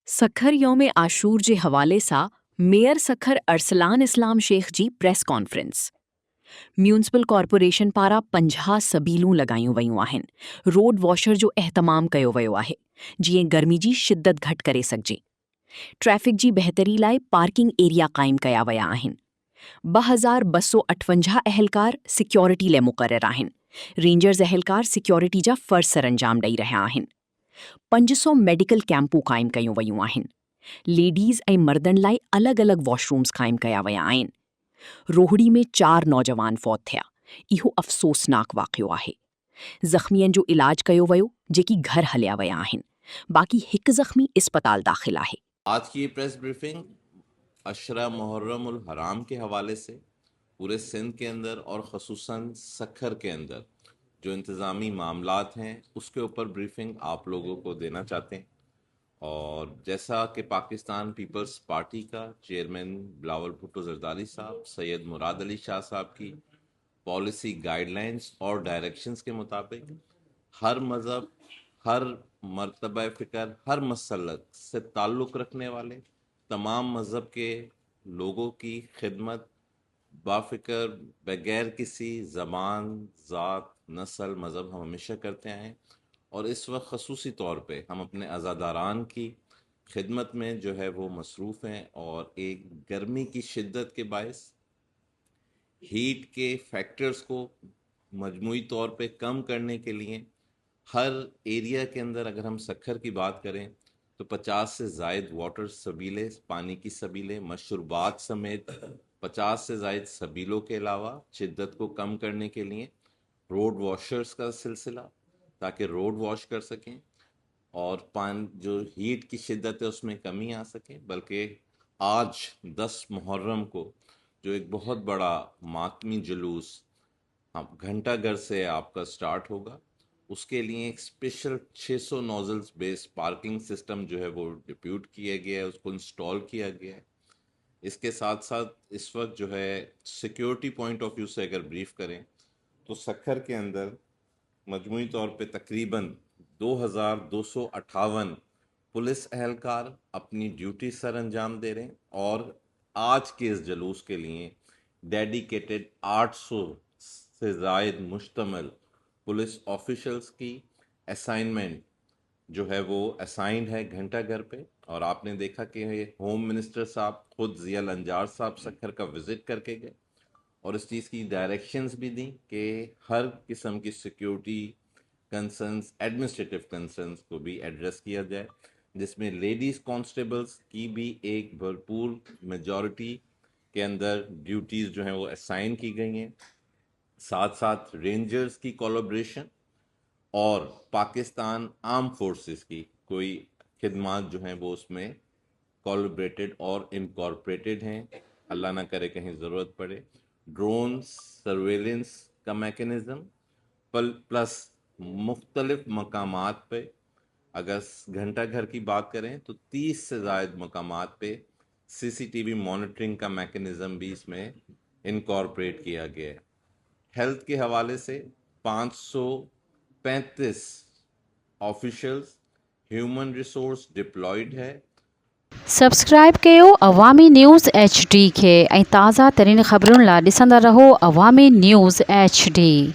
सखर यौम आशूर जे हवाले सां मेयर सखर अरसलान इस्लाम शेख जी प्रेस कॉन्फ्रेंस। म्यूनिसिपल कॉर्पोरेशन पारां 50 सबीलूं लॻायूं वयूं आहिनि। रोड वॉशर जो एहतमाम कयो वियो आहे जीअं गर्मी जी शिदत घटि करे सघिजे। ट्रैफ़िक जी बहितरी लाइ पार्किंग एरिया क़ाइमु कया विया आहिनि। 2258 अहलकार सिक्योरिटी लाइ मुक़ररु आहिनि। रेंजर्स अहलकार सिक्योरिटी जा फ़र्ज़ सरअंजाम ॾेई रहिया आहिनि। 500 मेडिकल कैंपूं क़ाइमु कयूं वयूं आहिनि। लेडीज़ ऐं मर्दनि लाइ अलॻि अलॻि वॉशरूम्स क़ाइमु कया विया आहिनि। रोहड़ी में 4 नौजवान फ़ौत थिया। इहो अफ़सोसनाक वाक़ियो आहे। ज़ख़्मियनि जो इलाज कयो वियो जेकी घर हलिया विया आहिनि। बाक़ी हिकु ज़ख़्मी इस्पताल दाख़िल आहे। आज की ये प्रेस ब्रीफिंग अशरा मुहर्रम उल हराम के हवाले से पूरे सिंध के अंदर और ख़ुसूसन सखर के अंदर जो इंतज़ामी मामलात हैं उसके ऊपर ब्रीफिंग आप लोगों को देना चाहते हैं। और जैसा कि पाकिस्तान पीपल्स पार्टी का चेयरमैन बिलावल भुट्टो जरदारी साहब, सैयद मुराद अली शाह साहब की पॉलिसी गाइडलाइंस और डायरेक्शंस के मुताबिक हर मज़हब, हर मर्तबा फ़िक्र, हर मसलक से ताल्लुक़ रखने वाले तमाम मज़हब के लोगों की खिदमत बाफ़िक्र बगैर किसी ज़बान, ज़ात, नस्ल, मज़हब हम हमेशा करते आए हैं। और इस वक्त ख़ुसूसी तौर पे हम अपने अज़ादारान की खिदमत में जो है वो मसरूफ़ हैं। और एक गर्मी की शिद्दत के बायस हीट के फैक्टर्स को मजमूई तौर पे कम करने के लिए हर एरिया के अंदर अगर हम सखर की बात करें तो 50 से ज़ायद वाटर सबीले, पानी की सबीलें, मशरूबात समेत 50 से ज़ायद सबीलों के अलावा शिद्दत को कम करने के लिए रोड वॉशर्स का सिलसिला, ताकि रोड वॉश कर सकें और पानी जो हीट की शिद्दत है उसमें कमी आ सके। बल्कि आज 10 मुहर्रम को जो एक बहुत बड़ा मातमी जुलूस हम घंटाघर से आपका स्टार्ट होगा, उसके लिए एक special 600 nozzles based parking system जो है वो डिप्यूट किया गया है, उसको इंस्टॉल किया गया है। इसके साथ साथ इस वक्त जो है सिक्योरिटी पॉइंट ऑफ व्यू से अगर ब्रीफ करें तो सखर के अंदर मजमूई तौर पे तकरीबन 2258 पुलिस अहलकार अपनी ड्यूटी सर अंजाम दे रहे हैं। और आज के इस जलूस के लिए डेडिकेटेड 800 से ज़ायद मुश्तमल पुलिस ऑफिशल्स की असाइनमेंट जो है वो असाइंड है घंटाघर पे। और आपने देखा कि होम मिनिस्टर साहब खुद ज़ियाल अंजार साहब सखर का विज़िट करके गए और इस चीज़ की डायरेक्शंस भी दी कि हर किस्म की सिक्योरिटी कंसर्न्स, एडमिनिस्ट्रेटिव कंसर्न्स को भी एड्रेस किया जाए, जिसमें लेडीज़ कांस्टेबल्स की भी एक भरपूर मेजॉरिटी के अंदर ड्यूटीज़ जो हैं वो असाइन की गई हैं। साथ साथ रेंजर्स की कोलैबोरेशन और पाकिस्तान आर्म फोर्सेस की कोई खिदमात जो हैं वो उसमें कोलैबोरेटेड और इनकॉर्पोरेटेड हैं। अल्लाह ना करे कहीं ज़रूरत पड़े ड्रोन सर्वेलेंस का मैकेनिज़्म प्लस मुख्तलिफ मकामात पे, अगर घंटाघर की बात करें तो 30 से ज़ायद मकामात पे सीसीटीवी मॉनिटरिंग का मैकेनिज़्म भी इसमें इनकॉर्पोरेट किया गया है। हेल्थ के हवाले से 535 ऑफिशियल्स, ह्यूमन रिसोर्स डिप्लॉयड है। सब्सक्राइब कयो अवामी न्यूज़ HD खे ऐं ताज़ा तरीन ख़बरुनि लाइ ॾिसंदा रहो अवामी न्यूज़ HD।